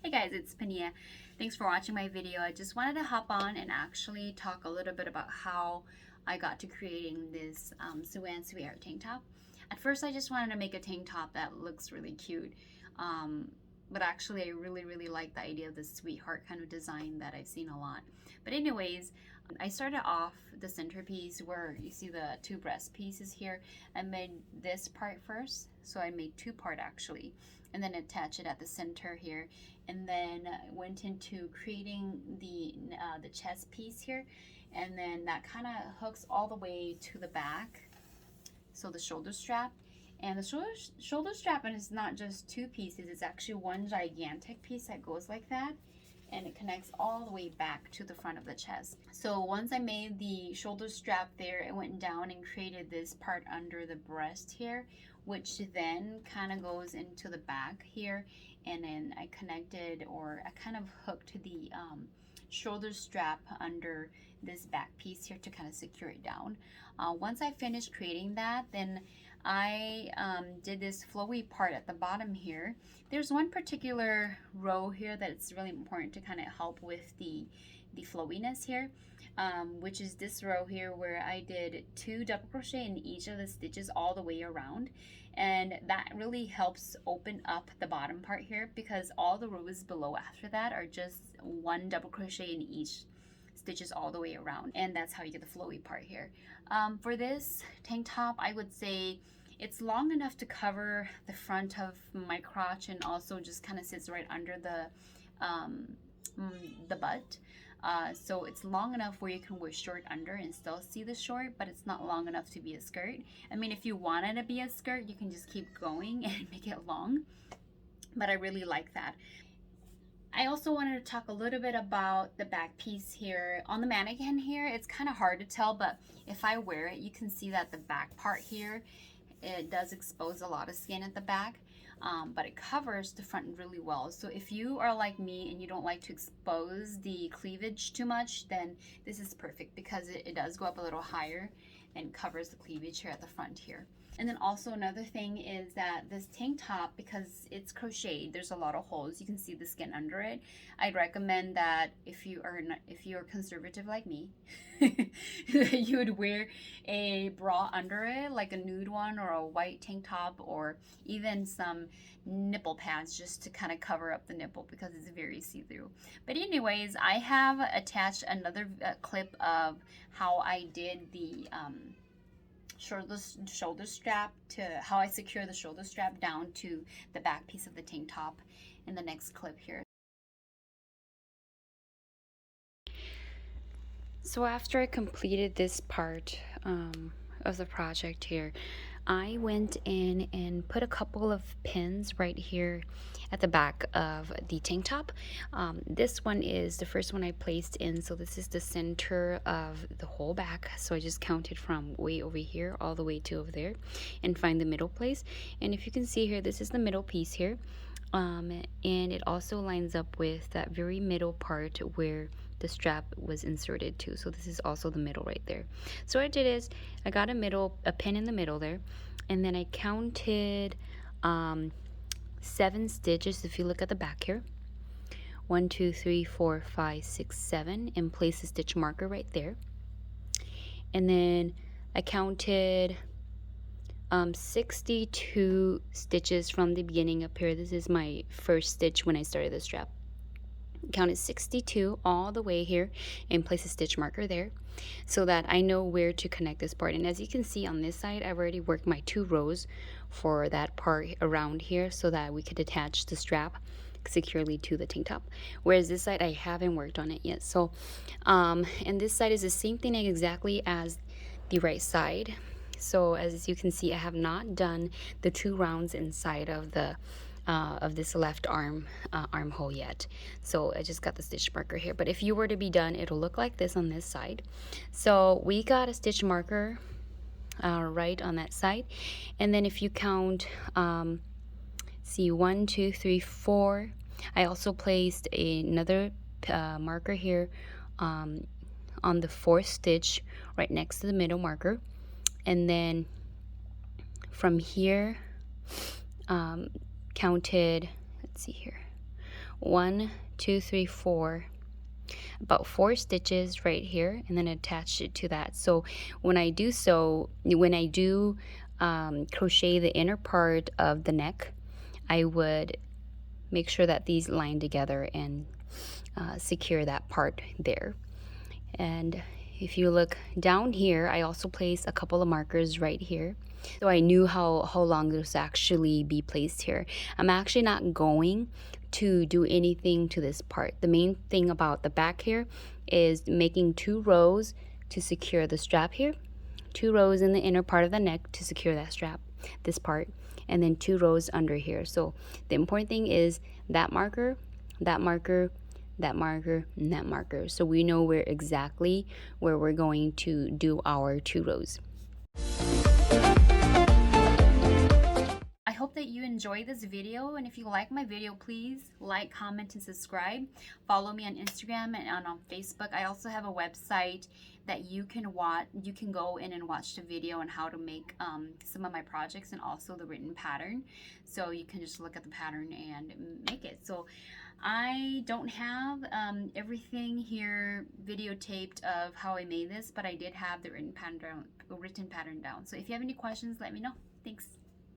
Hey guys, it's Pania. Thanks for watching my video. I just wanted to hop on and actually talk a little bit about how I got to creating this Suanne sweetheart tank top. At first I just wanted to make a tank top that looks really cute, but actually I really like the idea of this sweetheart kind of design that I've seen a lot. But anyways, I started off the centerpiece where you see the two breast pieces here. I made this part first, so I made two part actually, and then attach it at the center here, and then went into creating the chest piece here, and then that kind of hooks all the way to the back, so the shoulder strap. And the shoulder strap is not just two pieces, it's actually one gigantic piece that goes like that, and it connects all the way back to the front of the chest. So once I made the shoulder strap there, it went down and created this part under the breast here, which then kind of goes into the back here, and then I connected, or I kind of hooked the shoulder strap under this back piece here to kind of secure it down. Once I finished creating that, then I did this flowy part at the bottom here. There's one particular row here that it's really important to kind of help with the flowiness here, which is this row here where I did 2 double crochet in each of the stitches all the way around, and that really helps open up the bottom part here, because all the rows below after that are just 1 double crochet in each stitches all the way around, and that's how you get the flowy part here. For this tank top, I would say it's long enough to cover the front of my crotch, and also just kind of sits right under the butt. So it's long enough where you can wear short under and still see the short, but it's not long enough to be a skirt. I mean, if you want it to be a skirt, you can just keep going and make it long, but I really like that. I also wanted to talk a little bit about the back piece here. On the mannequin here, it's kind of hard to tell, but if I wear it, you can see that the back part here, it does expose a lot of skin at the back, but it covers the front really well. So if you are like me and you don't like to expose the cleavage too much, then this is perfect, because it does go up a little higher and covers the cleavage here at the front here. And then also another thing is that this tank top, because it's crocheted, there's a lot of holes. You can see the skin under it. I'd recommend that if you're conservative like me, you would wear a bra under it, like a nude one or a white tank top, or even some nipple pads just to kind of cover up the nipple, because it's very see-through. But anyways, I have attached another clip of how I did the shoulder strap, to how I secure the shoulder strap down to the back piece of the tank top in the next clip here. So after I completed this part of the project here, I went in and put a couple of pins right here at the back of the tank top. This one is the first one I placed in, so this is the center of the whole back. So I just counted from way over here all the way to over there and find the middle place. And if you can see here, this is the middle piece here, and it also lines up with that very middle part where the strap was inserted to. So this is also the middle right there. So what I did is I got a pin in the middle there, and then I counted 7 stitches. If you look at the back here, 1 2 3 4 5 6 7, and place a stitch marker right there. And then I counted 62 stitches from the beginning up here. This is my first stitch when I started the strap. Counted 62 all the way here, and place a stitch marker there so that I know where to connect this part. And as you can see on this side, I've already worked my 2 rows for that part around here so that we could attach the strap securely to the tank top, whereas this side I haven't worked on it yet. So and this side is the same thing exactly as the right side. So as you can see, I have not done the 2 rounds inside of the of this left armhole yet. So I just got the stitch marker here, but if you were to be done, it'll look like this on this side. So we got a stitch marker right on that side, and then if you count, see, 1 2 3 4, I also placed another marker here on the 4th stitch right next to the middle marker, and then from here counted, let's see here, 1, 2, 3, 4, about 4 stitches right here, and then attach it to that. So when I do crochet the inner part of the neck, I would make sure that these line together and secure that part there. And if you look down here, I also placed a couple of markers right here, so I knew how long this actually be placed here. I'm actually not going to do anything to this part. The main thing about the back here is making 2 rows to secure the strap here, 2 rows in the inner part of the neck to secure that strap, this part, and then 2 rows under here. So the important thing is that marker, that marker, that marker, and that marker. So we know exactly where we're going to do our 2 rows. I hope that you enjoy this video, and if you like my video, please like, comment, and subscribe. Follow me on Instagram and on Facebook. I also have a website that you can go in and watch the video on how to make some of my projects, and also the written pattern. So you can just look at the pattern and make it. So I don't have everything here videotaped of how I made this, but I did have the written pattern down. So if you have any questions, let me know. Thanks.